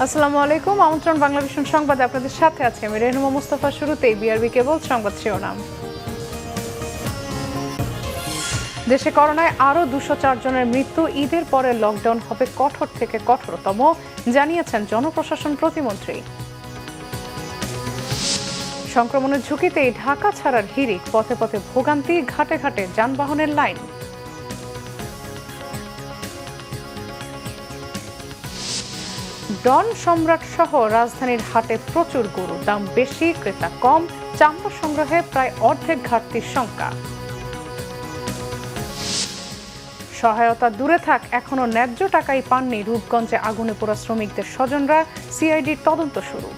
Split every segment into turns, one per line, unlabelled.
আসসালামু আলাইকুম। আমন্ত্রণ বাংলাভিশন সংবাদে আপনাদের সাথে আছি আমি রেহনুমা মুস্তাফা। শুরুতেই বিআরবি কেবল সংবাদ শিরোনাম। দেশে করোনায় আরও 204 জনের মৃত্যু। ঈদের পরে লকডাউন হবে কঠোর থেকে কঠোরতম, জানিয়েছেন জনপ্রশাসন প্রতিমন্ত্রী। সংক্রমণের ঝুঁকিতেই ঢাকা ছাড়ার হিড়িক, পথে পথে ভোগান্তি, ঘাটে ঘাটে যানবাহনের লাইন। ডন সম্রাট সহ রাজধানীর হাটে প্রচুর গরু, দাম বেশি, ক্রেতা কম, চামড়া সংগ্রহে প্রায় অর্ধেক ঘাটতির শঙ্কা। সহায়তা দূরে থাক, এখনো ন্যায্য টাকাই পাননি রূপগঞ্জে আগুনে পোড়া শ্রমিকদের স্বজনরা, সিআইডির তদন্ত শুরু।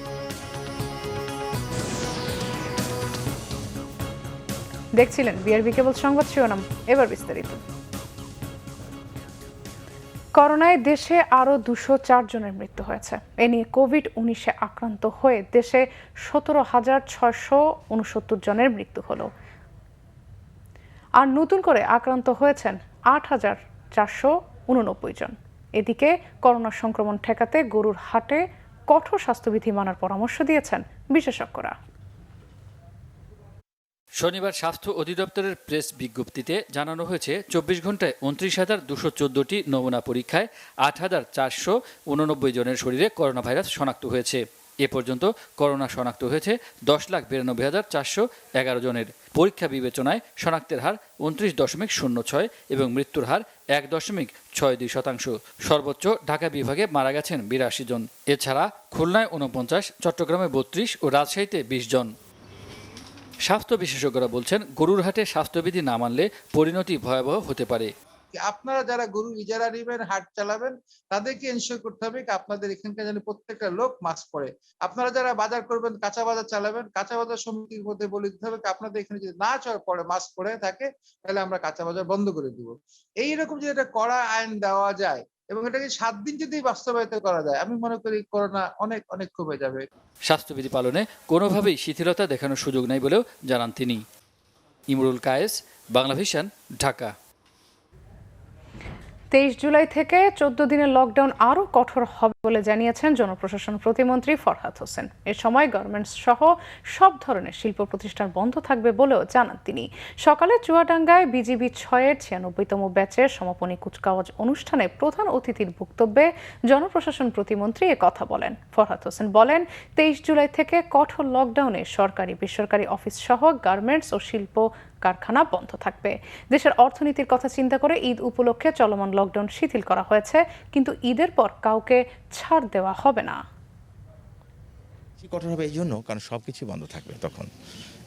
দেখছিলেন বিআরবি কেবল সংবাদ শিরোনাম, এবার বিস্তারিত। করোনায় দেশে আরও 204 জনের মৃত্যু হয়েছে। এ নিয়ে কোভিড-19 আক্রান্ত হয়ে দেশে 17,669 জনের মৃত্যু হলো। আর নতুন করে আক্রান্ত হয়েছেন 8,489 জন। এদিকে করোনা সংক্রমণ ঠেকাতে গরুর হাটে কঠোর স্বাস্থ্যবিধি মানার পরামর্শ দিয়েছেন বিশেষজ্ঞরা।
শনিবার স্বাস্থ্য অধিদপ্তরের প্রেস বিজ্ঞপ্তিতে জানানো হয়েছে 24 ঘন্টায় 29,214টি নমুনা পরীক্ষায় 8,489 জনের শরীরে করোনা ভাইরাস শনাক্ত হয়েছে। এ পর্যন্ত করোনা শনাক্ত হয়েছে 10,92,411 জনের। পরীক্ষা বিবেচনায় শনাক্তের হার 29.06 এবং মৃত্যুর হার 1.62%। সর্বোচ্চ ঢাকা বিভাগে মারা গেছেন 82 জন। এছাড়া খুলনায় 49, চট্টগ্রামে 32 ও রাজশাহীতে 20 জন। স্বাস্থ্য বিশেষজ্ঞরা বলছেন, গরুর হাটে স্বাস্থ্যবিধি না মানলে পরিণতি ভয়াবহ হতে পারে।
আপনারা যারা গরু ইজারা নেবেন, হাট চালাবেন, তাদেরকে এনশিওর করতে হবে আপনাদের এখানকার যেন প্রত্যেকটা লোক মাস্ক পরে। আপনারা যারা বাজার করবেন, কাঁচা বাজার চালাবেন, কাঁচা বাজার সমিতির মধ্যে বলে দিতে হবে আপনাদের এখানে যদি না পরে মাস্ক পরে থাকে তাহলে আমরা কাঁচা বাজার বন্ধ করে দিব। এইরকম যদি একটা কড়া আইন দেওয়া যায় এবং এটাকে 7 দিন যদি বাস্তবায়িত করা যায়, আমি মনে করি করোনা অনেক অনেক কমে যাবে।
স্বাস্থ্যবিধি পালনে কোনোভাবেই শিথিলতা দেখানোর সুযোগ নাই বলেও জানান তিনি। ইমরুল কায়েস, বাংলাভিশন, ঢাকা।
23 জুলাই থেকে 14 দিনের লকডাউন আরও কঠোর হবে বলে জানিয়েছেন জনপ্রশাসন প্রতিমন্ত্রী ফরহাদ হোসেন। এ সময় গার্মেন্টস সহ সব ধরনের শিল্প প্রতিষ্ঠান বন্ধ থাকবে বলেও জানান তিনি। সকালে চুয়াডাঙ্গায় বিজিবি 6-এর 96তম ব্যাচের সমাপনী কুচকাওয়াজ অনুষ্ঠানে প্রধান অতিথির বক্তব্যে জনপ্রশাসন প্রতিমন্ত্রী এ কথা বলেন। ফরহাদ হোসেন বলেন, 23 জুলাই থেকে কঠোর লকডাউনে সরকারি বেসরকারি অফিস সহ গার্মেন্টস ও শিল্প কারখানা বন্ধ থাকবে। দেশের অর্থনীতির কথা চিন্তা করে ঈদ উপলক্ষে চলমান লকডাউন শিথিল করা হয়েছে, কিন্তু ঈদের পর কাউকে ছাড় দেওয়া হবে না।
কঠোর হবে এই জন্য কারণ সবকিছু বন্ধ থাকবে তখন,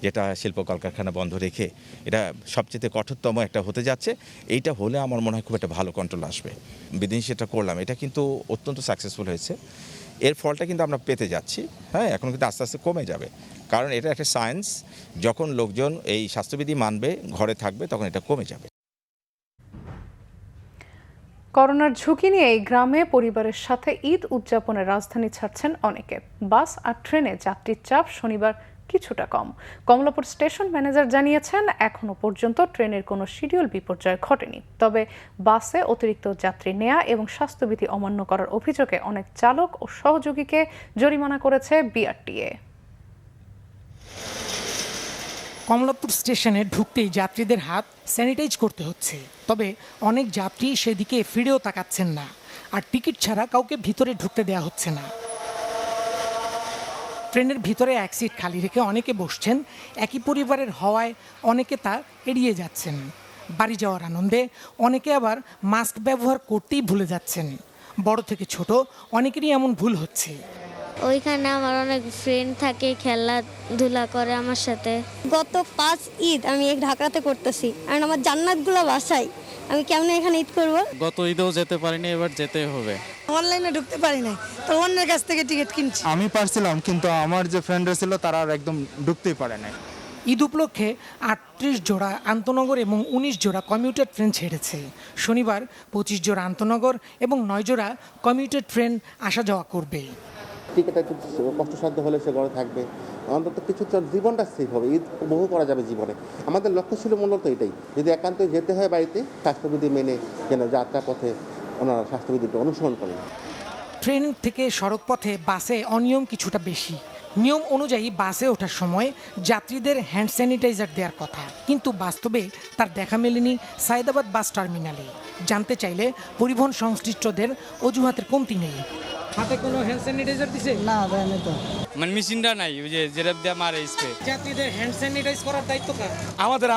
যেটা শিল্প কলকারখানা বন্ধ রেখে এটা সবচেয়ে কঠোরতম একটা হতে যাচ্ছে। এইটা হলে আমার মনে হয় খুব একটা ভালো কন্ট্রোল আসবে। বিদেশে যেটা করলাম এটা কিন্তু অত্যন্ত সাকসেসফুল হয়েছে। এর ফলটা কিন্তু আমরা পেতে যাচ্ছি। হ্যাঁ, এখন কিন্তু আস্তে আস্তে কমে যাবে, কারণ এটা একটা সায়েন্স। যখন লোকজন এই স্বাস্থ্যবিধি মানবে, ঘরে থাকবে, তখন এটা কমে যাবে।
করোনার ঝুঁকি নিয়ে এই গ্রামে পরিবারের সাথে ঈদ উদযাপনের রাজধানী ছাড়ছেন অনেকে। বাস আর ট্রেনে যাত্রীর চাপ শনিবার কিছুটা কম। কমলাপুর স্টেশন ম্যানেজার জানিয়েছেন, এখনো পর্যন্ত ট্রেনের কোনো শিডিউল বিপর্যয় ঘটেনি। তবে বাসে অতিরিক্ত যাত্রী নেওয়া এবং স্বাস্থ্যবিধি অমান্য করার অভিযোগে অনেক চালক ও সহযোগীকে জরিমানা করেছে বিআরটিএ।
কমলাপুর স্টেশনে ঢুকতেই যাত্রীদের হাত স্যানিটাইজ করতে হচ্ছে। তবে অনেক যাত্রী সেদিকে ফিরেও তাকাচ্ছেন না, আর টিকিট ছাড়া কাউকে ভিতরে ঢুকতে দেওয়া হচ্ছে না। ট্রেনের ভিতরে এক সিট খালি রেখে অনেকে বসছেন। একই পরিবারের হওয়ায় অনেকে তা এড়িয়ে যাচ্ছেন। বাড়ি যাওয়ার আনন্দে অনেকে আবার মাস্ক ব্যবহার করতেই ভুলে যাচ্ছেন। বড় থেকে ছোট অনেকেরই এমন ভুল হচ্ছে।
ওইখানে আমার অনেক ফ্রেন্ড থাকে, খেলাধুলা করে আমার সাথে।
গত 5 ঈদ আমি ঢাকাতে করতেছি, আর আমার জান্নাতগুলো বাসায়, আমি কেমনে এখানে ঈদ করব?
গত ঈদেও যেতে পারিনি, এবার যেতে হবে।
অনলাইনে ঢুকতে পারি নাই, তো অন্যের কাছ থেকে টিকিট কিনছি।
আমি পারছিলাম, কিন্তু আমার যে ফ্রেন্ডরা ছিল তারা আর একদম ঢুকতেই পারে নাই।
ঈদ উপলক্ষে 38 জোড়া আন্তনগর এবং 19 জোড়া কমিউটার ট্রেন ছেড়েছে। শনিবার 25 জোড়া আন্তনগর এবং 9 জোড়া কমিউটার ট্রেন আসা যাওয়া করবে।
টিকিট একটু কষ্টসাধ্য হলে সে ঘরে থাকবে, অন্তত কিছু জীবনটা সেফ হবে, ঈদ উপভোগ করা যাবে জীবনে। আমাদের লক্ষ্য ছিল মূলত এটাই, যদি একান্ত যেতে হয় বাড়িতে, স্বাস্থ্যবিধি মেনে যেন যাত্রা পথে ওনারা স্বাস্থ্যবিধিটা অনুসরণ করেন।
ট্রেন থেকে সড়কপথে বাসে অনিয়ম কিছুটা বেশি। নিয়ম অনুযায়ী বাসে ওঠার সময় যাত্রীদের হ্যান্ড স্যানিটাইজার দেওয়ার কথা, কিন্তু বাস্তবে তার দেখা মেলেনি সায়েদাবাদ বাস টার্মিনালে। জানতে চাইলে পরিবহন সংশ্লিষ্টদের অজুহাতের কমতি নেই। হাতে কোনো হ্যান্ড স্যানিটাইজার দিছে না? দেয়নি তো।
মানে মেশিনটা নাই, ওই যে জেরাব দিয়ে মারে স্প্রে।
যাত্রীদের হ্যান্ড স্যানিটাইজ করার দায়িত্ব কার?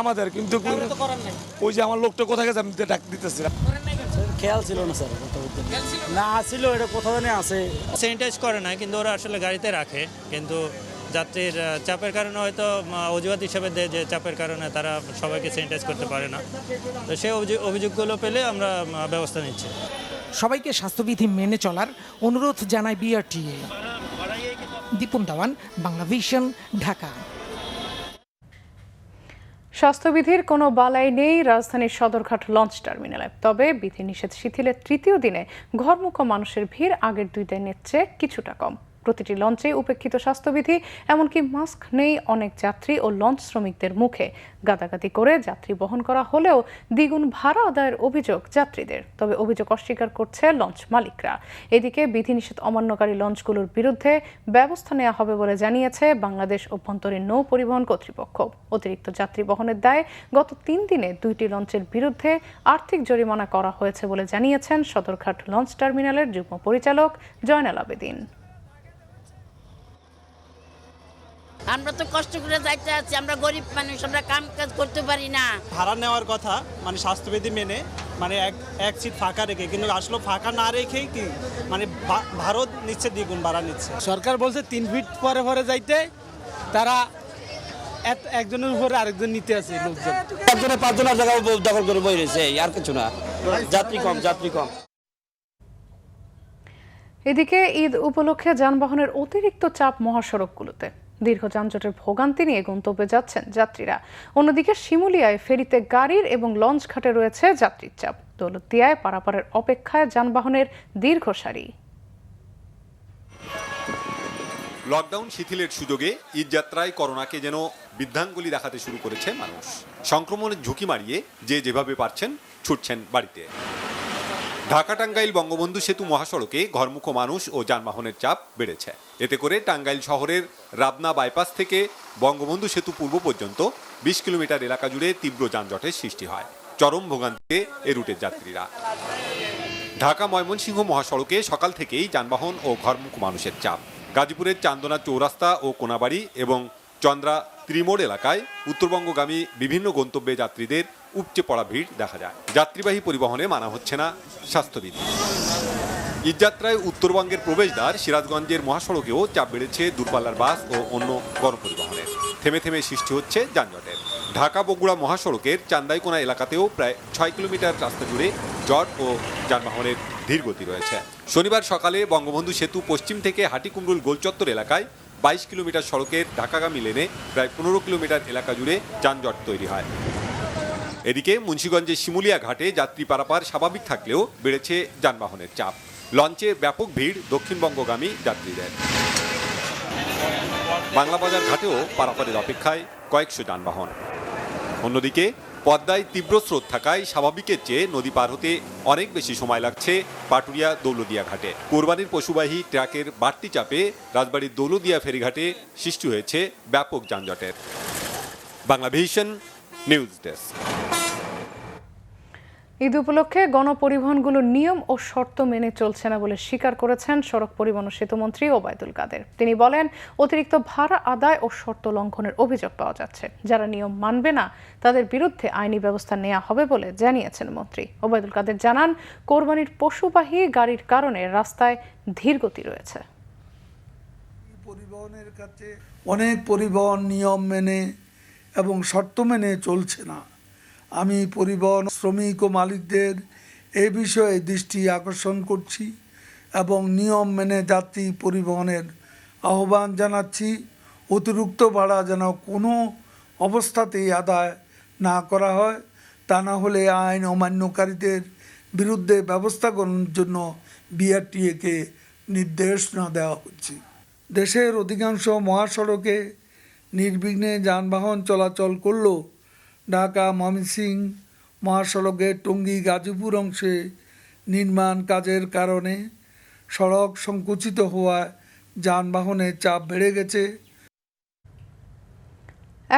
আমাদের কিন্তু
তো করার নাই।
ওই যে আমার লোকটা কোথায় গেছে আমি ডাক দিতেছি
করেন নাই কেন?
খেয়াল ছিল না স্যার,
খেয়াল ছিল না?
না আসছিল, এটা কোথাও জানি আছে।
স্যানিটাইজ করে না, কিন্তু ওরা আসলে গাড়িতে রাখে, কিন্তু যাত্রীর চাপের কারণে হয়তো অজুহাত হিসেবে দেয় যে চাপের কারণে তারা সবাইকে স্যানিটাইজ করতে পারে না। তো সেই অভিযোগগুলো পেলে আমরা ব্যবস্থা নিচ্ছি।
সবাইকে স্বাস্থ্যবিধি মেনে চলার অনুরোধ জানায় বিআরটিএ। দীপন দাওয়ান, বাংলা ভিশন, ঢাকা।
স্বাস্থ্যবিধির কোনো বালাই নেই রাজধানীর সদরঘাট লঞ্চ টার্মিনালে। তবে বিধিনিষেধ শিথিলের তৃতীয় দিনে ঘরমুখো মানুষের ভিড় আগের 2 দিনের চেয়ে কিছুটা কম। প্রতিটি লঞ্চে উপেক্ষিত স্বাস্থ্যবিধি, এমনকি মাস্ক নেই অনেক যাত্রী ও লঞ্চ শ্রমিকদের মুখে। গাদাগাদি করে যাত্রী বহন করা হলেও দ্বিগুণ ভাড়া আদায়ের অভিযোগ যাত্রীদের। তবে অভিযোগ অস্বীকার করছে লঞ্চ মালিকরা। এদিকে বিধিনিষেধ অমান্যকারী লঞ্চগুলোর বিরুদ্ধে ব্যবস্থা নেওয়া হবে বলে জানিয়েছে বাংলাদেশ অভ্যন্তরীণ নৌ পরিবহন কর্তৃপক্ষ। অতিরিক্ত যাত্রী বহনের দায়ে গত 3 দিনে 2টি লঞ্চের বিরুদ্ধে আর্থিক জরিমানা করা হয়েছে বলে জানিয়েছেন সদরঘাট লঞ্চ টার্মিনালের যুগ্ম পরিচালক জয়নাল আবেদিন।
আমরা তো কষ্ট করে যাইতে আছি, আমরা গরিব মানুষ, আমরা কাম কাজ করতে পারি না।
ভাড়া নেওয়ার কথা মানে স্বাস্থ্যবিধি মেনে, মানে এক সিট ফাঁকা রেখে, কিন্তু আসলে ফাঁকা না রেখেই কি মানে ভারত নিচ্ছে, দ্বিগুণ ভাড়া নিচ্ছে।
সরকার বলছে 3 ফিট পরে পরে যাইতে, তারা একজনের উপরে আরেকজন নিতে আছে লোকজন।
5জনের জায়গা দখল করে বই রয়েছে, আর কিছু না। যাত্রী কম।
এদিকে ঈদ উপলক্ষে যানবাহনের অতিরিক্ত চাপ মহাসড়কগুলোতে। দীর্ঘ যানজটের ভোগান্তি নিয়ে গন্তব্যে যাচ্ছেন যাত্রীরা। অন্যদিকে শিমুলিয়ায় ফেরিতে গাড়ির এবং লঞ্চ ঘাটে রয়েছে যাত্রীর চাপ। দৌলতদিয়ায় পারাপারের অপেক্ষায় যানবাহনের দীর্ঘ সারি।
লকডাউন শিথিলের সুযোগে ঈদযাত্রায় করোনাকে যেন বৃদ্ধাঙ্গুলি দেখাতে শুরু করেছে মানুষ। সংক্রমণের ঝুঁকি মারিয়ে যে যেভাবে পারছেন ছুটছেন বাড়িতে। ঢাকা টাঙ্গাইল বঙ্গবন্ধু সেতু মহাসড়কে ঘরমুখো মানুষ ও যানবাহনের চাপ বেড়েছে। এতে করে টাঙ্গাইল শহরের রাবনা বাইপাস থেকে বঙ্গবন্ধু সেতু পূর্ব পর্যন্ত 20 কিলোমিটার এলাকা জুড়ে তীব্র যানজটের সৃষ্টি হয়। চরম ভোগান্তিতে এ রুটের যাত্রীরা। ঢাকা ময়মনসিংহ মহাসড়কে সকাল থেকেই যানবাহন ও ঘরমুখো মানুষের চাপ। গাজীপুরের চান্দনা চৌরাস্তা ও কোনাবাড়ি এবং চন্দ্রা ত্রিমোড় এলাকায় উত্তরবঙ্গগামী বিভিন্ন গন্তব্যে যাত্রীদের উপচে পড়া ভিড় দেখা যায়। যাত্রীবাহী পরিবহনে মানা হচ্ছে না স্বাস্থ্যবিধি। ঈদযাত্রায় উত্তরবঙ্গের প্রবেশদ্বার সিরাজগঞ্জের মহাসড়কেও চাপ বেড়েছে দূরপাল্লার বাস ও অন্য গণপরিবহনের। থেমে থেমে সৃষ্টি হচ্ছে যানজটের। ঢাকা বগুড়া মহাসড়কের চান্দাইকোনা এলাকাতেও প্রায় 6 কিলোমিটার রাস্তা জুড়ে জট ও যানবাহনের ধীর গতি রয়েছে। শনিবার সকালে বঙ্গবন্ধু সেতু পশ্চিম থেকে হাটিকুমরুল গোলচত্বর এলাকায় 22 কিলোমিটার সড়কের ঢাকাগামী লেনে প্রায় 15 কিলোমিটার এলাকা জুড়ে যানজট তৈরি হয়। এদিকে মুন্সিগঞ্জের শিমুলিয়া ঘাটে যাত্রী পারাপার স্বাভাবিক থাকলেও বেড়েছে যানবাহনের চাপ। লঞ্চে ব্যাপক ভিড় দক্ষিণবঙ্গগামী যাত্রীদের। বাংলাবাজার ঘাটেও পারাপারের অপেক্ষায় কয়েকশো যানবাহন। অন্যদিকে পদ্মায় তীব্র স্রোত থাকায় স্বাভাবিকের চেয়ে নদী পার হতে অনেক বেশি সময় লাগছে পাটুরিয়া দৌলদিয়া ঘাটে। কোরবানির পশুবাহী ট্রাকের বাড়তি চাপে রাজবাড়ির দৌলদিয়া ফেরিঘাটে সৃষ্টি হয়েছে ব্যাপক যানজটের। Bangla vision news desk.
Eid উপলক্ষে গণপরিবহনগুলোর নিয়ম ও শর্ত মেনে চলছে না বলে স্বীকার করেছেন সড়ক পরিবহন ও সেতুমন্ত্রী ওবায়দুল কাদের। তিনি বলেন, অতিরিক্ত ভাড়া আদায় ও শর্ত লঙ্ঘনের অভিযোগ পাওয়া যাচ্ছে। যারা নিয়ম মানবে না তাদের বিরুদ্ধে আইনি ব্যবস্থা নেওয়া হবে বলে জানিয়েছেন মন্ত্রী। ওবায়দুল কাদের জানান, কোরবানির পশুবাহী গাড়ির কারণে রাস্তায় ধীর গতি রয়েছে।
পরিবহনের কাছে অনেক পরিবহন নিয়ম মেনে এবং শর্ত মেনে চলছে না। আমি পরিবহন শ্রমিক ও মালিকদের এ বিষয়ে দৃষ্টি আকর্ষণ করছি এবং নিয়ম মেনে যাত্রী পরিবহনের আহ্বান জানাচ্ছি। অতিরিক্ত ভাড়া যেন কোনো অবস্থাতেই আদায় না করা হয়, তা না হলে আইন অমান্যকারীদের বিরুদ্ধে ব্যবস্থা গ্রহণের জন্য বিআরটিএকে নির্দেশনা দেওয়া হচ্ছে। দেশের অধিকাংশ মহাসড়কে নির্বিঘ্নে যানবাহন চলাচল করলেও ঢাকা ময়মনসিংহ মহাসড়কের টঙ্গী গাজীপুর অংশে নির্মাণ কাজের কারণে সড়ক সংকুচিত হওয়ায় যানবাহনের চাপ বেড়ে গেছে।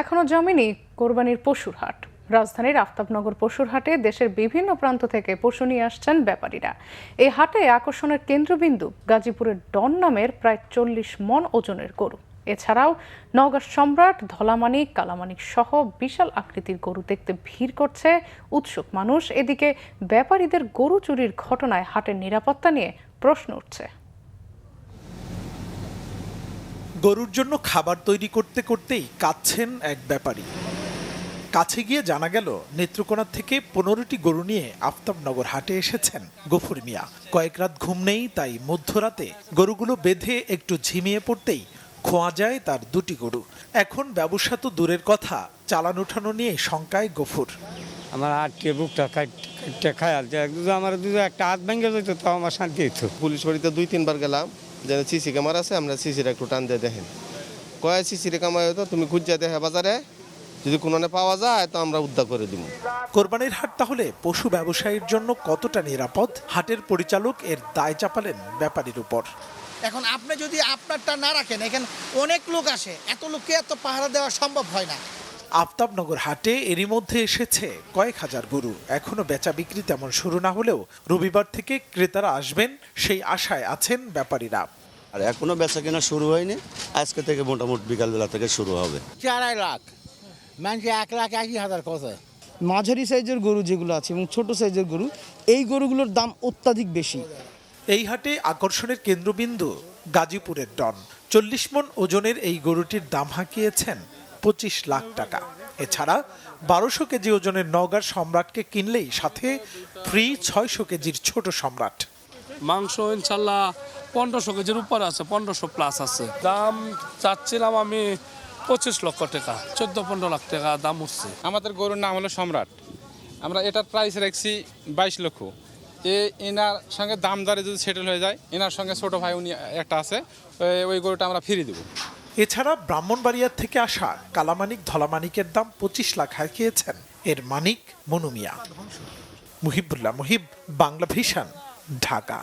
এখনো জমেনি কোরবানির পশুর হাট। রাজধানীর আফতাবনগর পশুর হাটে দেশের বিভিন্ন প্রান্ত থেকে পশু নিয়ে আসছেন ব্যাপারীরা। এই হাটে আকর্ষণের কেন্দ্রবিন্দু গাজীপুরের ডন নামের প্রায় 40 মণ ওজনের গরু। এছাড়াও নওগাঁ সম্রাট, ধলামানিক, কালামানিক সহ বিশাল আকৃতির গরু দেখতে ভিড় করছে উৎসুক মানুষ। এদিকে ব্যাপারীদের গরু চুরির ঘটনায় হাটের নিরাপত্তা নিয়ে প্রশ্ন উঠছে।
গরুর জন্য খাবার তৈরি করতে করতেই কাঁদছেন এক ব্যাপারী। কাছে গিয়ে জানা গেল নেত্রকোনা থেকে 15টি গরু নিয়ে আফতাবনগর হাটে এসেছেন গফুর মিয়া। কয়েক রাত ঘুম নেই, তাই মধ্যরাতে গরুগুলো বেঁধে একটু ঝিমিয়ে পড়তেই খোয়া যায় তার 2টি গরু। এখন ব্যবসা তো দূরের কথা, চালান উঠানো নিয়ে শঙ্কায় গফুর।
আমার আটকে বুকটা কাটতে খায়াল আমার একটা হাত ভেঙে যেত, তাও আমার শান্তি হইতো।
পুলিশ বাড়িতে 2-3 বার গেলাম, যেন সিসি ক্যামেরা আছে, আমরা সিসিটা একটু টান দিয়ে দেখেন। কয় সিসির ক্যামেরা হতো তুমি খুঁজে দেখে বাজারে, যদি কোনো পাওয়া যায় তো আমরা উদ্ধার করে দিব।
কোরবানির হাট তাহলে পশু ব্যবসায়ীর জন্য কতটা নিরাপদ? হাটের পরিচালক এর দায় চাপালেন ব্যাপারীর উপর।
এখন আপনি যদি আপনারটা না রাখেন, এখানে অনেক লোক আসে, এত লোককে এত পাহারা দেওয়া সম্ভব হয় না।
আফতাবনগর হাটে এরই মধ্যে এসেছে কয়েক হাজার গরু। এখনো বেচা বিক্রি তেমন শুরু না হলেও রবিবার থেকে ক্রেতারা আসবেন সেই আশায় আছেন ব্যাপারীরা।
আর এখনো বেচা কেনা শুরু হয়নি, আজকে থেকে মোটামুটি বিকালবেলা থেকে শুরু হবে।
4 লাখ মানুষ 1,80,000 কথা।
মাঝারি সাইজের গরু যেগুলো আছে এবং ছোট সাইজের গরু, এই গরুগুলোর দাম অত্যাধিক বেশি।
এই হাটে আকর্ষণের কেন্দ্রবিন্দু গাজীপুরের ডন। 40 মণ ওজনের এই গরুটির দাম হাঁকিয়েছেন 25 লাখ টাকা। এছাড়া 1200 কেজি ওজনের নওগাঁর সম্রাটকে কিনলেই সাথে ফ্রি 600 কেজির ছোট সম্রাট।
মাংস ইনশাল্লাহ 1500 কেজির উপর আছে, 1500 প্লাস আছে। দাম চাচ্ছিলাম আমি 25 লক্ষ টাকা, 14-15 লাখ টাকা দাম উঠছে।
আমাদের গরুর নাম হলো সম্রাট, আমরা এটার প্রাইস রাখছি 22 লক্ষ। এনার সঙ্গে দাম দরে যদি সেটেল হয়ে যায়, এনার সঙ্গে ছোট ভাই উনি একটা আছে, ওই গরুটা আমরা ফিরিয়ে দেবো।
এছাড়া ব্রাহ্মণবাড়িয়া থেকে আসা কালামানিক, ধলামানিকের দাম 25 লাখ হাঁকিয়েছেন এর মানিক মনু মিয়া। মুহিবুল্লাহ মুহিব, বাংলা ভিশন, ঢাকা।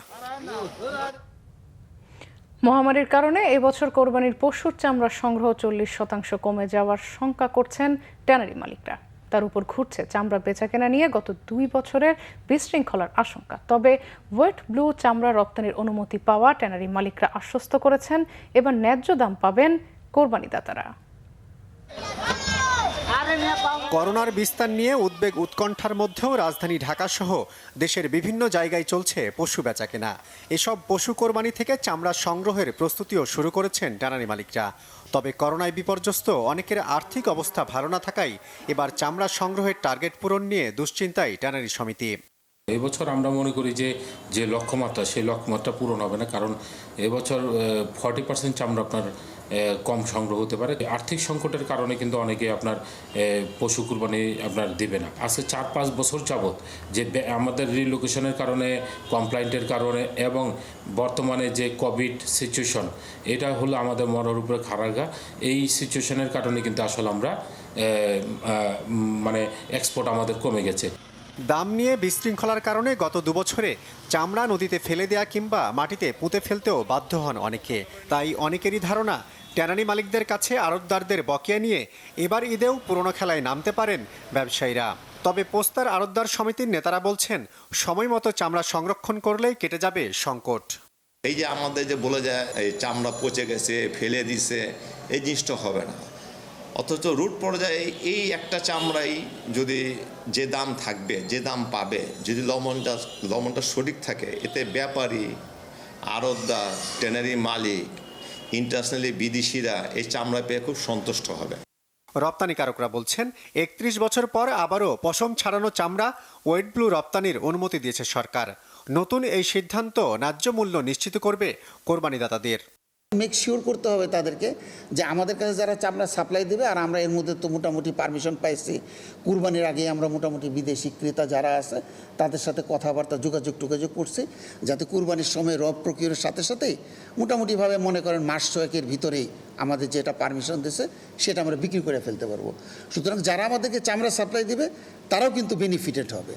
মহামারীর কারণে এবছর কোরবানির পশুর চামড়া সংগ্রহ 40% কমে যাওয়ার শঙ্কা করছেন ট্যানারি মালিকরা। তার উপর ঘুরছে চামড়া বেচাকেনা নিয়ে গত 2 বছরের বিশৃঙ্খলার আশঙ্কা। তবে ওয়েট ব্লু চামড়া রপ্তানির অনুমতি পাওয়া ট্যানারি মালিকরা আশ্বস্ত করেছেন এবার ন্যায্য দাম পাবেন কোরবানিদাতারা।
করোনার বিস্তার নিয়ে উদ্বেগ উৎকণ্ঠার মধ্যেও রাজধানী ঢাকা সহ দেশের বিভিন্ন জায়গায় চলছে পশু বেচাকেনা। এসব পশু কোরবানি থেকে চামড়া সংগ্রহের প্রস্তুতিও শুরু করেছেন ট্যানারি মালিকরা। তবে করোনায় বিপর্যস্ত অনেকের আর্থিক অবস্থা ভালো না থাকায় এবার চামড়া সংগ্রহের টার্গেট পূরণ নিয়ে দুশ্চিন্তায় ট্যানারি সমিতি।
এবছর আমরা মনে করি যে লক্ষ্যমাত্রা, সেই লক্ষ্যমাত্রা পূরণ হবে না, কারণ এবছর 40% চামড়া আপনার কম সংগ্রহ হতে পারে। আর্থিক সংকটের কারণে কিন্তু অনেকে আপনার পশু কুরবানি আপনার দেবে না। আজকে 4-5 বছর যাবত যে আমাদের রিলোকেশনের কারণে, কমপ্লায়েন্টের কারণে এবং বর্তমানে যে কোভিড সিচুয়েশন, এটা হলো আমাদের মরার উপরে খাড়াগা। এই সিচুয়েশনের কারণে কিন্তু আসলে আমরা মানে এক্সপোর্ট আমাদের কমে গেছে।
দাম নিয়ে বিশৃঙ্খলার কারণে গত 2 বছরে চামড়া নদীতে ফেলে দেয়া কিংবা মাটিতে পুঁতে ফেলতেও বাধ্য হন অনেকে। তাই অনেকেরই ধারণা ট্যানারি মালিকদের কাছে আড়তদারদের বকেয়া নিয়ে এবার ঈদেও পুরনো খেলায় নামতে পারেন ব্যবসায়ীরা। তবে পোস্তার আড়তদার সমিতির নেতারা বলছেন সময় মতো চামড়া সংরক্ষণ করলেই কেটে যাবে সংকট।
এই যে আমাদের যে বলে যায় এই চামড়া পচে গেছে, ফেলে দিছে, এই জিনিসটা হবে না। অথচ রুট পর্যায়ে এই একটা চামড়াই যদি যে দাম থাকবে, যে দাম পাবে, যদি লবণটা সঠিক থাকে, এতে ব্যাপারী, আড়তদার, ট্যানারি মালিক, ইন্টারন্যাশনালি বিদেশিরা এই চামড়া পেয়ে খুব সন্তুষ্ট হবে।
রপ্তানিকারকরা বলছেন 31 বছর পর আবারও পশম ছাড়ানো চামড়া ওয়েট ব্লু রপ্তানির অনুমতি দিয়েছে সরকার। নতুন এই সিদ্ধান্ত ন্যায্য মূল্য নিশ্চিত করবে কোরবানিদাতাদের।
মেক শিওর করতে হবে তাদেরকে যে আমাদের কাছে যারা চামড়া সাপ্লাই দেবে, আর আমরা এর মধ্যে তো মোটামুটি পারমিশন পাইছি, কুরবানির আগে আমরা মোটামুটি বিদেশি ক্রেতা যারা আছে তাদের সাথে কথাবার্তা যোগাযোগ করছি, যাতে কুরবানির সময় রব প্রক্রিয়ার সাথে সাথেই মোটামুটিভাবে মনে করেন মাস 6-এর ভিতরেই আমাদের যেটা পারমিশন দিয়েছে সেটা আমরা বিক্রি করে ফেলতে পারবো। সুতরাং যারা আমাদেরকে চামড়া সাপ্লাই দেবে তারাও কিন্তু বেনিফিটেড হবে।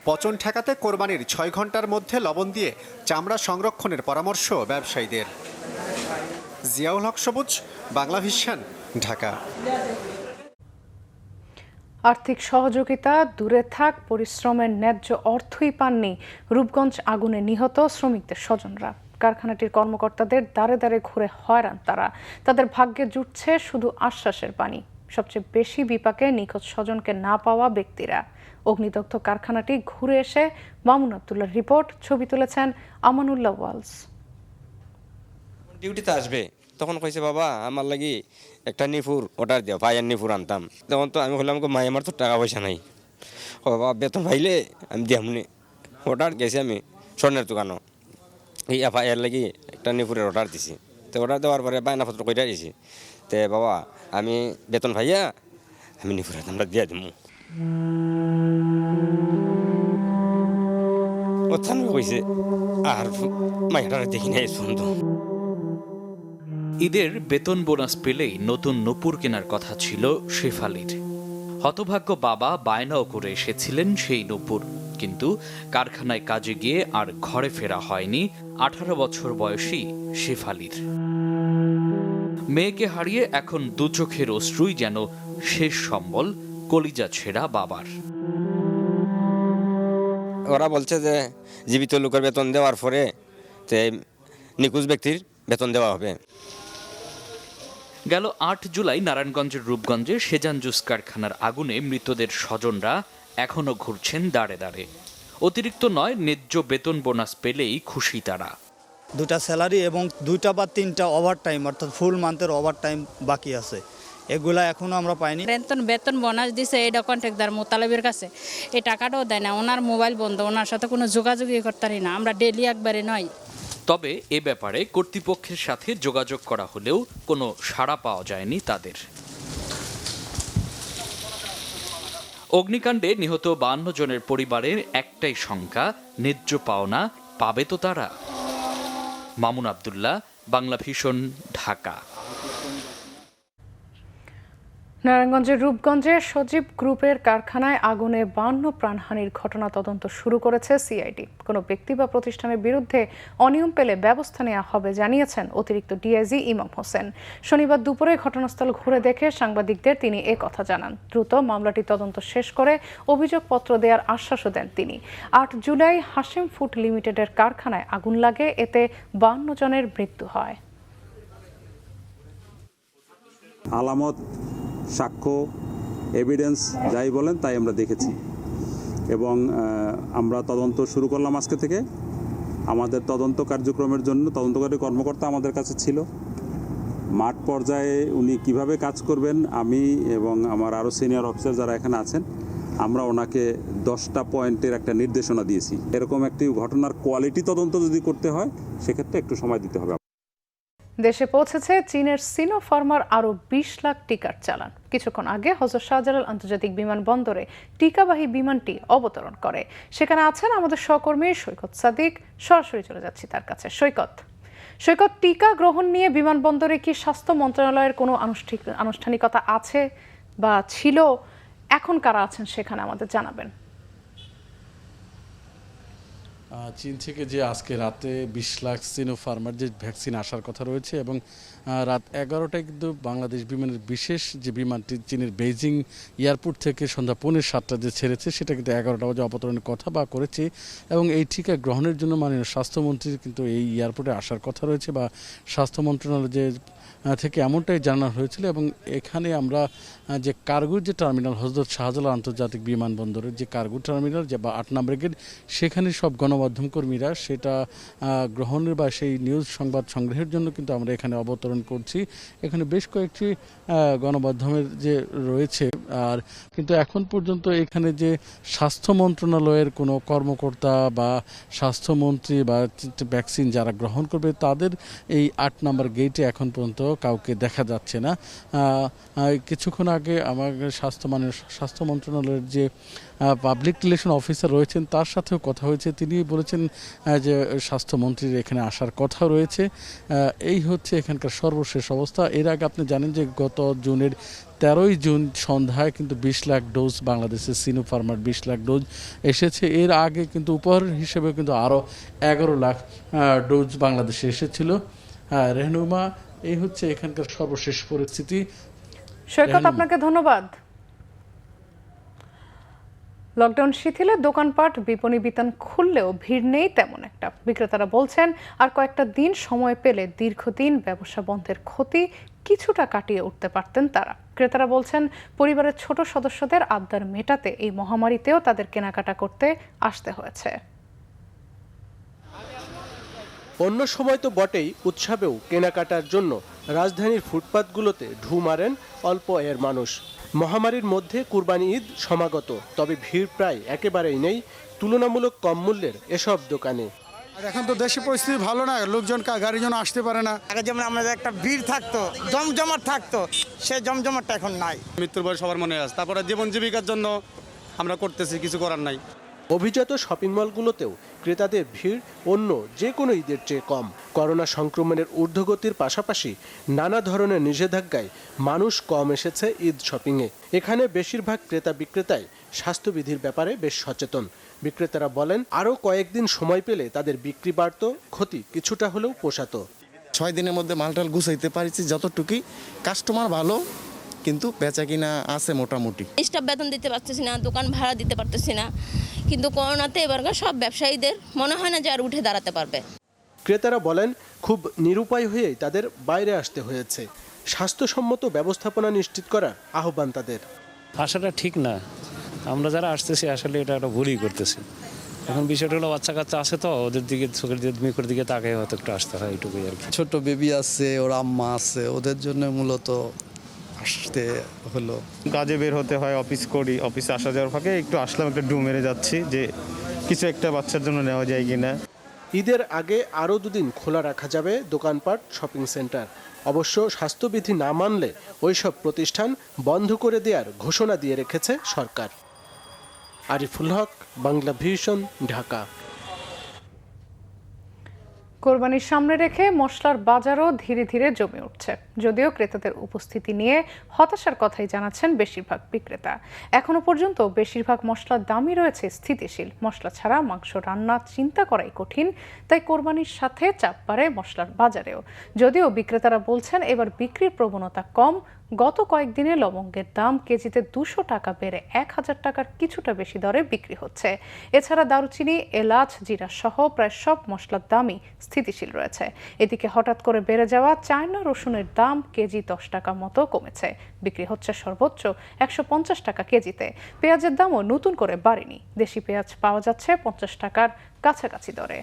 পচন ঠেকাতে কোরবানির 6 ঘন্টার মধ্যে লবণ দিয়ে চামড়া সংরক্ষণের পরামর্শ ব্যবসায়ীদের। জিয়াউল হক সবুজ, বাংলা ভিশন, ঢাকা।
আর্থিক সহযোগিতা দূরে থাক, পরিশ্রমের ন্যায্য অর্থই পাননি রূপগঞ্জ আগুনে নিহত শ্রমিকদের স্বজনরা। কারখানাটির কর্মকর্তাদের দ্বারে দ্বারে ঘুরে হয়রান তারা। তাদের ভাগ্যে জুটছে শুধু আশ্বাসের বাণী। সবচেয়ে বেশি বিপাকে নিখোঁজ স্বজনকে না পাওয়া ব্যক্তিরা। অগ্নিদগ্ধ কারখানাটি ঘুরে এসে মামুন আব্দুল্লাহর রিপোর্ট। ছবি তুলেছেন আমানুল্লাহ ওয়ালস।
ডিউটিতে আসবে তখন কইছে, বাবা আমার লাগি একটা নিফুর অর্ডার দিও, ভাইয়ের নিফুর আনতাম। তখন তো আমি বললাম, মাই আমার তো টাকা পয়সা নাই। ও বাবা বেতন পাইলে আমি দিয়ামনি। অর্ডার গেছি আমি স্বর্ণের দোকানও, এই ভাইয়ের লাগি একটা নিফুরের অর্ডার দিছি। তো অর্ডার দেওয়ার পরে বায়নাপত্র কইরা দিয়েছি। তে বাবা আমি বেতন ভাইয়া আমি নিফুরের দামটা দিয়ে দিব। ও থানবে কইছে আর মাইটার দেখি নাই সুন্দর।
ঈদের বেতন বোনাস পেলেই নতুন নূপুর কেনার কথা ছিল শেফালির। হতভাগ্য বাবা বায়নাও করে এসেছিলেন সেই নূপুর, কিন্তু কারখানায় কাজে গিয়ে আর ঘরে ফেরা হয়নি 18 বছর বয়সী শেফালির। মেয়েকে হারিয়ে এখন দু চোখের অশ্রুই যেন শেষ সম্বল কলিজা ছেঁড়া বাবার।
ওরা বলছে যে জীবিত লোকের বেতন দেওয়ার পরে নিখোঁজ ব্যক্তির বেতন দেওয়া হবে।
গেল 8 জুলাই নারায়ণগঞ্জের রূপগঞ্জে সেজান জুস কারখানার আগুনে মৃতদের স্বজনরা এখনো ঘুরছেন দাঁড়ে দাঁড়ে। অতিরিক্ত নয়, ন্যায্য বেতন বোনাস পেলেই খুশি তারা।
2টা স্যালারি এবং 2টা বা 3টা ওভারটাইম, অর্থাৎ ফুল মান্থের ওভারটাইম বাকি আছে, এগুলা এখনো আমরা পাইনি।
বেতন বোনাস দিছে এটা কন্ট্রাক্টদার মোতালেবের কাছে, এই টাকাটাও দেয় না। ওনার মোবাইল বন্ধ, ওনার সাথে কোনো যোগাযোগই করতে পারি না আমরা, ডেলি একবারে নয়।
তবে এ ব্যাপারে কর্তৃপক্ষের সাথে যোগাযোগ করা হলেও কোনো সাড়া পাওয়া যায়নি তাদের। অগ্নিকাণ্ডে নিহত 52 জনের পরিবারের একটাই সংখ্যা, ন্যায্য পাওনা পাবে তো তারা। মামুন আব্দুল্লাহ, বাংলা ভিশন, ঢাকা।
নারায়ণগঞ্জের রূপগঞ্জে সজীব গ্রুপের কারখানায় আগুনে 52 প্রাণহানির ঘটনা তদন্ত শুরু করেছে সিআইডি। কোনো ব্যক্তি বা প্রতিষ্ঠানের বিরুদ্ধে অনিয়ম পেলে ব্যবস্থা নেওয়া হবে জানিয়েছেন অতিরিক্ত ডিআইজি ইমাম হোসেন। শনিবার দুপুরে ঘটনাস্থল ঘুরে দেখে সাংবাদিকদের তিনি কথা জানান। দ্রুত মামলাটি তদন্ত শেষ করে অভিযোগপত্র দেওয়ার আশ্বাসও দেন তিনি। 8 জুলাই হাশিম ফুড লিমিটেডের কারখানায় আগুন লাগে, এতে 52 জনের মৃত্যু হয়।
আলামত, সাক্ষ্য, এভিডেন্স যাই বলেন তাই আমরা দেখেছি এবং আমরা তদন্ত শুরু করলাম আজকে থেকে। আমাদের তদন্ত কার্যক্রমের জন্য তদন্তকারী কর্মকর্তা আমাদের কাছে ছিল। মাঠ পর্যায়ে উনি কিভাবে কাজ করবেন, আমি এবং আমার আরও সিনিয়র অফিসার যারা এখানে আছেন, আমরা ওনাকে 10টা পয়েন্টের একটা নির্দেশনা দিয়েছি। এরকম একটি ঘটনার কোয়ালিটি তদন্ত যদি করতে হয় সেক্ষেত্রে একটু সময় দিতে হবে।
দেশে পৌঁছেছে চীনের সিনোফার্মার আরও 20 লাখ টিকার চালান। কিছুক্ষণ আগে হযরত শাহজালাল আন্তর্জাতিক বিমানবন্দরে টিকাবাহী বিমানটি অবতরণ করে। সেখানে আছেন আমাদের সহকর্মী সৈকত সাদিক। সরাসরি চলে যাচ্ছি তার কাছে। সৈকত, টিকা গ্রহণ নিয়ে বিমানবন্দরে কি স্বাস্থ্য মন্ত্রণালয়ের কোনো আনুষ্ঠানিকতা আছে বা ছিল? এখন কারা আছেন সেখানে আমাদের জানাবেন।
চীন থেকে যে আজকে রাতে 20 লাখ সিনোফার্মার যে ভ্যাকসিন আসার কথা রয়েছে এবং রাত 11টায় কিন্তু বাংলাদেশ বিমানের বিশেষ যে বিমানটি চীনের বেইজিং এয়ারপোর্ট থেকে সন্ধ্যা 7:45 যে ছেড়েছে সেটা কিন্তু 11টা বাজে অবতরণের কথা বা করেছে এবং এই টিকা গ্রহণের জন্য মাননীয় স্বাস্থ্যমন্ত্রীর কিন্তু এই এয়ারপোর্টে আসার কথা রয়েছে বা স্বাস্থ্য মন্ত্রণালয় যে থেকে এমনটাই জানানো হয়েছিল। এবং এখানে আমরা যে কার্গোর যে টার্মিনাল হযরত শাহজালাল আন্তর্জাতিক বিমানবন্দরের যে কার্গো টার্মিনাল যে বা 8 নম্বর গেট, সেখানে সব গণমাধ্যম কর্মীরা সেটা গ্রহণের বা সেই নিউজ সংবাদ সংগ্রহের জন্য কিন্তু আমরা এখানে অবতরণ করছি। এখানে বেশ কয়েকটি গণমাধ্যমের যে রয়েছে, আর কিন্তু এখন পর্যন্ত এখানে যে স্বাস্থ্য মন্ত্রণালয়ের কোনো কর্মকর্তা বা স্বাস্থ্যমন্ত্রী বা ভ্যাকসিন যারা গ্রহণ করবে তাদের এই 8 নম্বর গেটে এখন পর্যন্ত কাউকে দেখা যাচ্ছে না। কিছুক্ষণ আগে আমার স্বাস্থ্য মন্ত্রণালয়ের যে পাবলিক রিলেশন অফিসার রয়েছেন তার সাথেও কথা হয়েছে। তিনি বলেছেন যে স্বাস্থ্যমন্ত্রীর এখানে আসার কথা রয়েছে। এই হচ্ছে এখানকার সর্বশেষ অবস্থা। এর আগে আপনি জানেন যে গত জুনের 13ই জুন সন্ধ্যায় কিন্তু 20 লাখ ডোজ বাংলাদেশের সিনোফার্মার 20 লাখ ডোজ এসেছে। এর আগে কিন্তু উপহার হিসেবে কিন্তু আরও 11 লাখ ডোজ বাংলাদেশে এসেছিল। রেহনুমা, এই হচ্ছে এখানকার সর্বশেষ পরিস্থিতি।
সৈকত, আপনাকে ধন্যবাদ। লকডাউন শিথিলে দোকানপাট বিপণী বিতান খুললেও ভিড় নেই তেমন একটা। বিক্রেতারা বলছেন আর কয়েকটা দিন সময় পেলে দীর্ঘদিন ব্যবসা বন্ধের ক্ষতি কিছুটা কাটিয়ে উঠতে পারতেন তারা। ক্রেতারা বলছেন পরিবারের ছোট সদস্যদের আবদার মেটাতে এই মহামারীতেও তাদের কেনাকাটা করতে আসতে হয়েছে।
অন্য সময় তো বটেই, উৎসবেও কেনাকাটার জন্য রাজধানীর ফুটপাতগুলোতে ঢু মারেন অল্প আয়ের মানুষ। মহামারীর মধ্যে কুরবানি ঈদ সমাগত, তবে ভিড় প্রায় একেবারেই নেই তুলনামূলক কম মূল্যের এসব দোকানে।
এখন তো দেশের পরিস্থিতি ভালো না, লোকজন গাড়ির জন্য আসতে পারে না।
আগে যেমন আমাদের একটা ভিড় থাকতো, জমজমাট থাকতো, সেই জমজমাটটা এখন নাই।
মৃত্যুর ভয় সবার মনে আছে, তারপরে জীবন জীবিকার জন্য আমরা করতেছি, কিছু করার নাই।
অভিজাত শপিং মলগুলোতেও ক্রেতাদের ভিড় অন্য যে কোনো ঈদের চেয়ে কম। করোনা সংক্রমণের ঊর্ধ্বগতির পাশাপাশি নানা ধরনের নিষেধাজ্ঞায় মানুষ কম এসেছে ঈদ শপিংয়ে। এখানে বেশিরভাগ ক্রেতা বিক্রেতাই স্বাস্থ্যবিধির ব্যাপারে বেশ সচেতন। বিক্রেতারা বলেন আরও কয়েকদিন সময় পেলে তাদের বিক্রি বাড়ত, ক্ষতি কিছুটা হলেও পোষাতো।
6 দিনের মধ্যে মালটাল গুছাইতে পারছি যতটুকুই, কাস্টমার ভালো, কিন্তু বেচা কিনা আছে মোটামুটি।
স্টাফ বেতন দিতে পারতেছি না, দোকান ভাড়া দিতে পারতেছি না, কিন্তু করোনাতে এবারকার সব ব্যবসায়ীদের মনে হয় না যে আর উঠে দাঁড়াতে পারবে।
ক্রেতারা বলেন খুব নিরুপায় হয়েই তাদের বাইরে আসতে হয়েছে। স্বাস্থ্যসম্মত ব্যবস্থাপনা নিশ্চিত করার আহ্বান তাদের।
আসাটা ঠিক না, আমরা যারা আসতেছি আসলে এটা একটা ভুলই করতেছি। এখন বিষয়টা হলো বাচ্চা কাচ্চা আছে তো, ওদের দিকে চোখের দিকে মুখের দিকে তাকাই হয়তো একটু আসতে হয়, এইটুকুই আর কি।
ছোট বেবি আছে, ওর আম্মা আছে, ওদের জন্য মূলত আসতে হলো।
কাজে বের হতে হয়, অফিস করি, অফিসে আসা যাওয়ার ফাঁকে একটু আসলাম, একটা ডু মেরে যাচ্ছি যে কিছু একটা বাচ্চার জন্য নেওয়া যায় কিনা।
ঈদের আগে আরও 2 দিন খোলা রাখা যাবে দোকানপাট, শপিং সেন্টার। অবশ্য স্বাস্থ্যবিধি না মানলে ওইসব প্রতিষ্ঠান বন্ধ করে দেওয়ার ঘোষণা দিয়ে রেখেছে সরকার। আরিফুল হক, বাংলা ভিশন, ঢাকা।
কোরবানির সামনে রেখে মশলার বাজারও ধীরে ধীরে জমে উঠছে। যদিও ক্রেতাদের উপস্থিতি নিয়ে হতাশার কথাই জানাচ্ছেন বেশিরভাগ বিক্রেতা। এখনো পর্যন্ত বেশিরভাগ মশলার দামই রয়েছে স্থিতিশীল। মশলা ছাড়া মাংস রান্না চিন্তা করাই কঠিন, তাই কোরবানির সাথে চাপ বাড়ে মশলার বাজারেও। যদিও বিক্রেতারা বলছেন এবার বিক্রির প্রবণতা কম। গত কয়েকদিনে লবঙ্গের দাম কেজিতে 200 টাকা বেড়ে 1000 টাকার কিছুটা বেশি দরে বিক্রি হচ্ছে। এছাড়া দারুচিনি, এলাচ, জিরা সহ প্রায় সব মশলার দামই স্থিতিশীল রয়েছে। এদিকে হঠাৎ করে বেড়ে যাওয়া চায়না রসুনের দাম কেজি 10 টাকা মতো কমেছে। বিক্রি হচ্ছে সর্বোচ্চ 150 টাকা কেজিতে। পেঁয়াজের দামও নতুন করে বাড়েনি। দেশি পেঁয়াজ পাওয়া যাচ্ছে 50 টাকার কাছাকাছি দরে।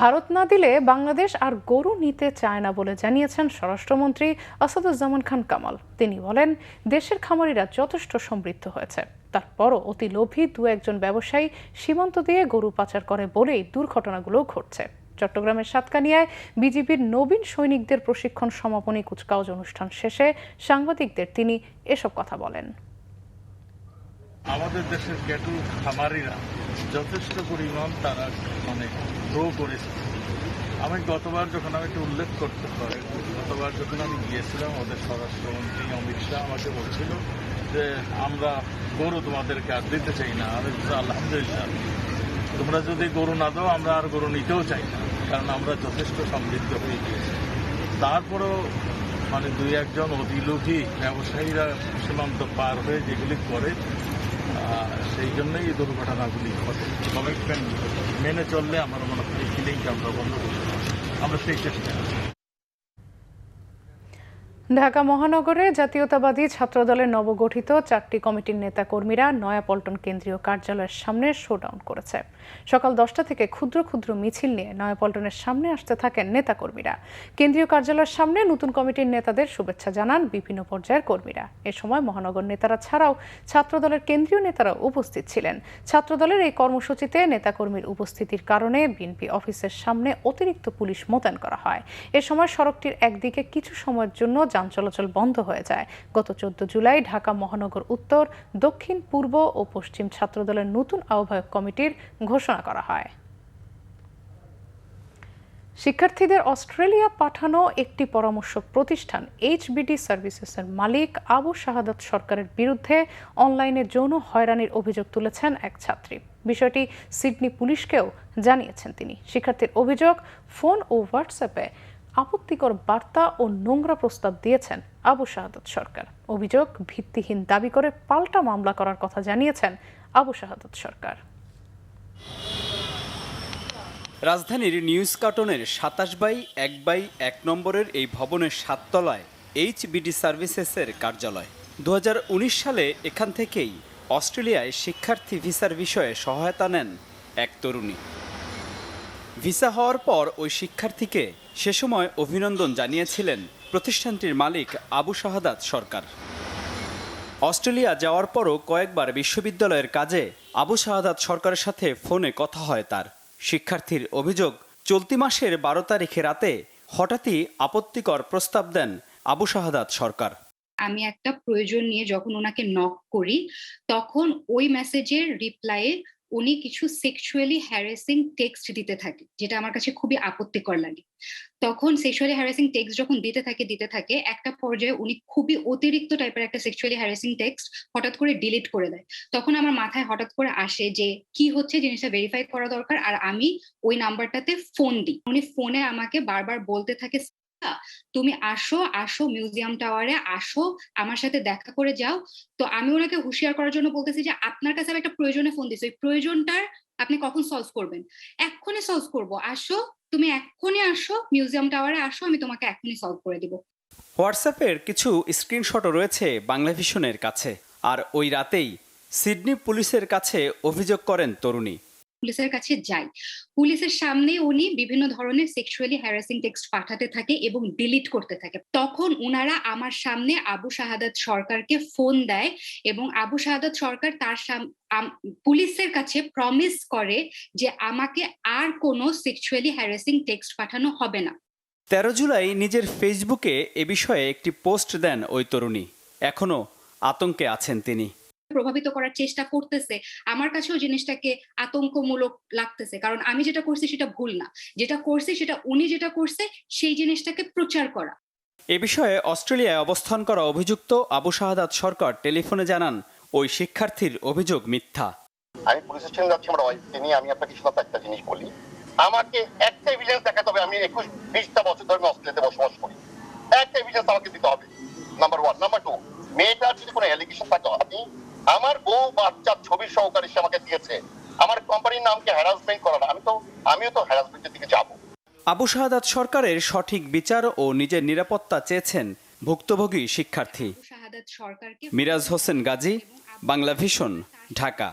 ভারত না দিলে বাংলাদেশ আর গরু নিতে চায় না বলে জানিয়েছেন স্বরাষ্ট্রমন্ত্রী আসাদুজ্জামান খান কামাল। তিনি বলেন দেশের খামারিরা যথেষ্ট সমৃদ্ধ হয়েছে, তারপরও অতি লোভী 2-1 ব্যবসায়ী সীমান্ত দিয়ে গরু পাচার করে বলেই দুর্ঘটনাগুলো ঘটছে। চট্টগ্রামের সাতকানিয়ায় বিজিবির নবীন সৈনিকদের প্রশিক্ষণ সমাপনী কুচকাওয়াজ অনুষ্ঠান শেষে সাংবাদিকদের তিনি এসব কথা বলেন।
আমাদের দেশের ক্যাটল খামারিরা যথেষ্ট পরিমাণ তারা গ্রো করেছে। আমি গতবার যখন আমি একটু উল্লেখ করতে পারি, গতবার যখন আমি গিয়েছিলাম ওদের স্বরাষ্ট্রমন্ত্রী অমিত শাহ আমাকে বলছিল যে আমরা গরু তোমাদেরকে আর দিতে চাই না। আমি আলহামদুলিল্লাহ, তোমরা যদি গরু না দাও আমরা আর গরু নিতেও চাই না, কারণ আমরা যথেষ্ট সমৃদ্ধ হয়ে গিয়েছি। তারপরেও 2-1 অতিলোভী ব্যবসায়ীরা সীমান্ত পার হয়ে যেগুলি করে, সেই জন্যই এই দুর্ঘটনাগুলি ঘটে। কমিটমেন্ট মেনে চললে আমার মনে হয় এই ফিলিংটা আমরা বন্ধ করতে পারি। আমরা সেই চেষ্টা করছি।
ঢাকা মহানগরে জাতীয়তাবাদী ছাত্রদলের নবগঠিত 4টি কমিটির নেতাকর্মীরা নয়াপল্টন কেন্দ্রীয় কার্যালয়ের সামনে শোডাউন করেছে। সকাল 10টা থেকে ক্ষুদ্র ক্ষুদ্র মিছিল নিয়ে নয়াপল্টনের সামনে আসতে থাকেন নেতাকর্মীরা। কেন্দ্রীয় কার্যালয়ের সামনে নতুন কমিটির নেতাদের শুভেচ্ছা জানান বিভিন্ন পর্যায়ের কর্মীরা। এ সময় মহানগর নেতারা ছাড়াও ছাত্রদলের কেন্দ্রীয় নেতারা উপস্থিত ছিলেন। ছাত্রদলের এই কর্মসূচিতে নেতাকর্মীর উপস্থিতির কারণে বিএনপি অফিসের সামনে অতিরিক্ত পুলিশ মোতায়েন করা হয়। এ সময় সড়কটির একদিকে কিছু সময়ের জন্য যান চলাচল বন্ধ হয়ে যায়। গত 14 জুলাই ঢাকা মহানগর উত্তর, দক্ষিণ, পূর্ব ও পশ্চিম ছাত্রদলের নতুন আহ্বায়ক কমিটির ঘোষণা করা হয়। শিক্ষার্থীদের অস্ট্রেলিয়া পাঠানো একটি পরামর্শক প্রতিষ্ঠান এইচবিডি সার্ভিসেসের মালিক আবু শাহাদাত সরকারের বিরুদ্ধে অনলাইনে যৌন হয়রানির অভিযোগ তুলেছেন এক ছাত্রী। বিষয়টি সিডনি পুলিশকেও জানিয়েছেন তিনি। শিক্ষার্থীর অভিযোগ, ফোন ও হোয়াটসঅ্যাপে আপত্তিকর বার্তা ও নোংরা প্রস্তাব দিয়েছেন আবু শাহাদাত সরকার। অভিযোগ ভিত্তিহীন দাবি করে পাল্টা মামলা করার কথা জানিয়েছেন আবু শাহাদাত সরকার।
রাজধানীর নিউজ কার্টনের 27/1/1 নম্বরের এই ভবনের 7 তলায় এইচবিডি সার্ভিসেসের কার্যালয়। 2019 সালে এখান থেকেই অস্ট্রেলিয়ায় শিক্ষার্থী ভিসার বিষয়ে সহায়তা নেন এক তরুণী। ভিসা হওয়ার পর ওই শিক্ষার্থীকে সে সময় অভিনন্দন জানিয়েছিলেন প্রতিষ্ঠানটির মালিক আবু শাহাদাত সরকার। অস্ট্রেলিয়া যাওয়ার পরও কয়েকবার বিশ্ববিদ্যালয়ের কাজে আবু শাহাদাত সরকারের সাথে ফোনে কথা হয় তার। শিক্ষার্থীর অভিযোগ, চলতি মাসের 12 তারিখে রাতে হঠাৎই আপত্তিকর প্রস্তাব দেন আবু শাহাদাত সরকার।
আমি একটা প্রয়োজন নিয়ে যখন ওনাকে নক করি, তখন ওই মেসেজের রিপ্লাইয়ে উনি কিছু সেক্সুয়ালি হ্যারাসিং টেক্সট দিতে থাকে, যেটা আমার কাছে খুবই আপত্তিকর লাগে। তখন সেক্সুয়ালি হ্যারাসিং টেক্সট যখন দিতে থাকে একটা পর্যায়ে উনি খুবই অতিরিক্ত টাইপের একটা সেক্সুয়ালি হ্যারাসিং টেক্সট হঠাৎ করে ডিলিট করে দেয়। তখন আমার মাথায় হঠাৎ করে আসে যে কি হচ্ছে, জিনিসটা ভেরিফাই করা দরকার। আর আমি ওই নাম্বারটাতে ফোন দিই। উনি ফোনে আমাকে বারবার বলতে থাকে, তুমি আসো মিউজিয়াম টাওয়ারে আসো, আমার সাথে দেখা করে যাও। তো আমি ওনাকে হুঁশিয়ার করার জন্য বলতেছি যে আপনার কাছে আমি একটা প্রয়োজনে ফোন দিচ্ছি, ওই প্রয়োজনটার আপনি কখন সলভ করবেন? এক্ষুনি সলভ করবো, আসো, তুমি এক্ষুনি আসো মিউজিয়াম টাওয়ারে আসো, আমি তোমাকে এক্ষুনি সলভ করে দিব।
হোয়াটসঅ্যাপের কিছু স্ক্রিনশটও রয়েছে বাংলাভিশনের কাছে। আর ওই রাতেই সিডনি পুলিশের কাছে অভিযোগ করেন তরুণী।
পুলিশের কাছে যাই, পুলিশের সামনে উনি বিভিন্ন ধরনের সেক্সুয়ালি হ্যারাসিং টেক্সট পাঠাতে থাকে এবং ডিলিট করতে থাকে। তখন ওনারা আমার সামনে আবু শাহাদাত সরকারকে ফোন দেয় এবং আবু শাহাদাত সরকার তার পুলিশের কাছে প্রমিস করে যে আমাকে আর কোনো সেক্সুয়ালি হ্যারাসিং টেক্সট পাঠানো হবে না।
13 জুলাই নিজের ফেসবুকে এ বিষয়ে একটি পোস্ট দেন ওই তরুণী। এখনো আতঙ্কে আছেন তিনি।
প্রভাবিত করার চেষ্টা করতেছে, আমার কাছেও জিনিসটাকে আতঙ্কমূলক লাগতেছে, কারণ আমি যেটা করছি সেটা ভুল না, যেটা করছি সেটা উনি যেটা করছে সেই জিনিসটাকে প্রচার করা।
এ বিষয়ে অস্ট্রেলিয়ায় অবস্থান করা অভিযুক্ত আবু শাহাদাত সরকার টেলিফোনে জানান ওই শিক্ষার্থীর অভিযোগ মিথ্যা।
আমি পুলিশ স্টেশন যাচ্ছি, আমরা ওয়াইফকে নিয়ে। আমি আপনাকে শুধু একটা জিনিস বলি, আমাকে একটা এভিডেন্স দেখাতে হবে। আমি 21-20টা বছর ধরে অস্ট্রেলিয়াতে বসবাস করি, একটা এভিডেন্স আমাকে দিতে হবে, নাম্বার 1। নাম্বার 2, মেয়েটার যদি কোনো অ্যালিগেশন থাকে, আপনি আমার বউ বাচ্চার ছবি সহকারে সে আমাকে দিয়েছে, আমার কোম্পানির নামকে হ্যারাসমেন্ট করা না, আমিও তো হ্যারাসমেন্টের দিকে যাব।
আবু শাহাদাত সরকারের সঠিক বিচার ও নিজের নিরাপত্তা চেয়েছেন ভুক্তভোগী শিক্ষার্থী। মিরাজ হোসেন গাজী, বাংলাভিশন, ঢাকা।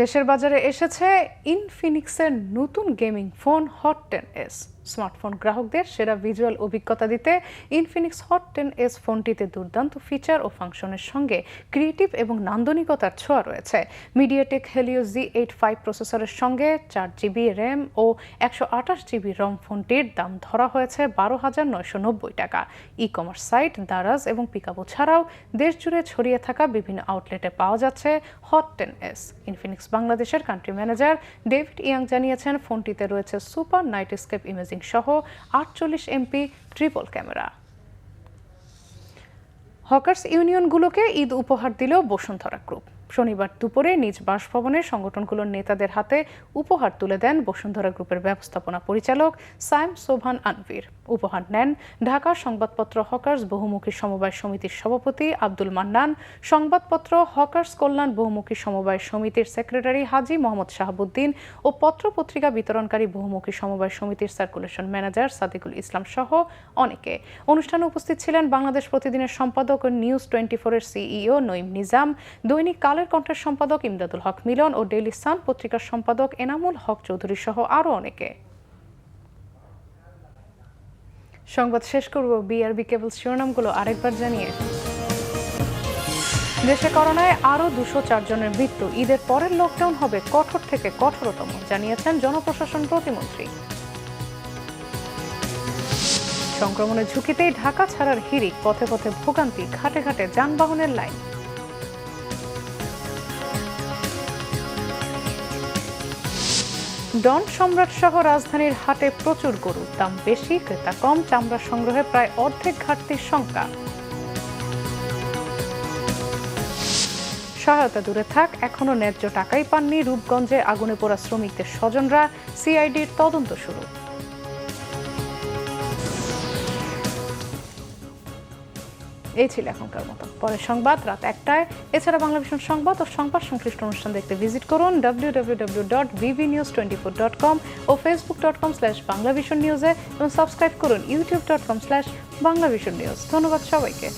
দেশের বাজারে এসেছে ইনফিনিক্সের নতুন gaming phone hot 10s। Smartphone গ্রাহকদের সেরা ভিজুয়াল অভিজ্ঞতা দিতে ইনফিনিক্স হট 10s ফোনটিতে দুর্দান্ত ফিচার ও ফাংশনের সঙ্গে ক্রিয়েটিভ এবং নান্দনিকতার ছোঁয়া রয়েছে। মিডিয়াটেক হেলিও Z85 প্রসেসরের সঙ্গে 4GB র্যাম ও 128GB রম ফোনটির দাম ধরা হয়েছে 12,990 টাকা। ই কমার্স সাইট দারাজ এবং পিকাবো ছাড়াও দেশজুড়ে ছড়িয়ে থাকা বিভিন্ন আউটলেটে পাওয়া যাচ্ছে হট 10s। ইনফিনিক্স বাংলাদেশের কান্ট্রি ম্যানেজার ডেভিড ইয়াং জানিয়েছেন, ফোনটিতে রয়েছে সুপার নাইট স্কেপ ইমেজিং সহ 48 MP ট্রিপল ক্যামেরা। হকার্স ইউনিয়নগুলোকে ঈদ উপহার দিল বসুন্ধরা গ্রুপ। শনিবার দুপুরে নিজ বাসভবনে সংগঠনগুলোর নেতাদের হাতে উপহার তুলে দেন বসুন্ধরা গ্রুপের ব্যবস্থাপনা পরিচালক সাইম সোভান আনভীর। উপহার নেন ঢাকা সংবাদপত্র হকার্স বহুমুখী সমবায় সমিতির সভাপতি আব্দুল মান্নান, সংবাদপত্র হকার্স কল্যাণ বহুমুখী সমবায় সমিতির সেক্রেটারি হাজী মোহাম্মদ শাহাবুদ্দিন ও পত্রপত্রিকা বিতরণকারী বহুমুখী সমবায় সমিতির সার্কুলেশন ম্যানেজার সাদিকুল ইসলাম সহ অনেকে। অনুষ্ঠানে উপস্থিত ছিলেন বাংলাদেশ প্রতিদিনের সম্পাদক ও নিউজ 24-এর সিইও নঈম নিজাম, দৈনিক কালের কণ্ঠের সম্পাদক ইমদাদুল হক মিলন ও ডেইলি সান পত্রিকার সম্পাদক এনামুল হক চৌধুরী সহ আরও অনেকে। সংবাদ শেষ করব বিআরবি কেবল শিরোনামগুলো আরেকবার জানিয়ে। দেশে করোনায় আরও 204 জনের মৃত্যু। ঈদের পরের লকডাউন হবে কঠোর থেকে কঠোরতম, জানিয়েছেন জনপ্রশাসন প্রতিমন্ত্রী। সংক্রমণের ঝুঁকিতেই ঢাকা ছাড়ার হিড়িক, পথে পথে ভোগান্তি, ঘাটে ঘাটে যানবাহনের লাইন। ডন সম্রাট সহ রাজধানীর হাটে প্রচুর গরু, দাম বেশি, ক্রেতা কম, চামড়া সংগ্রহে প্রায় অর্ধেক ঘাটতির শঙ্কা। সহায়তা দূরে থাক, এখনো ন্যায্য টাকাই পাননি রূপগঞ্জে আগুনে পোড়া শ্রমিকদের স্বজনরা, সিআইডির তদন্ত শুরু। এই ছিল এখনকার মতো। পরের সংবাদ রাত 1টায়। এছাড়া বাংলাভিশন সংবাদ ও সংবাদ সংশ্লিষ্ট অনুষ্ঠান দেখতে ভিজিট করুন www.vvnews24.com ও facebook.com/banglavisionnews এবং সাবস্ক্রাইব করুন youtube.com/banglavisionnews। ধন্যবাদ সবাইকে।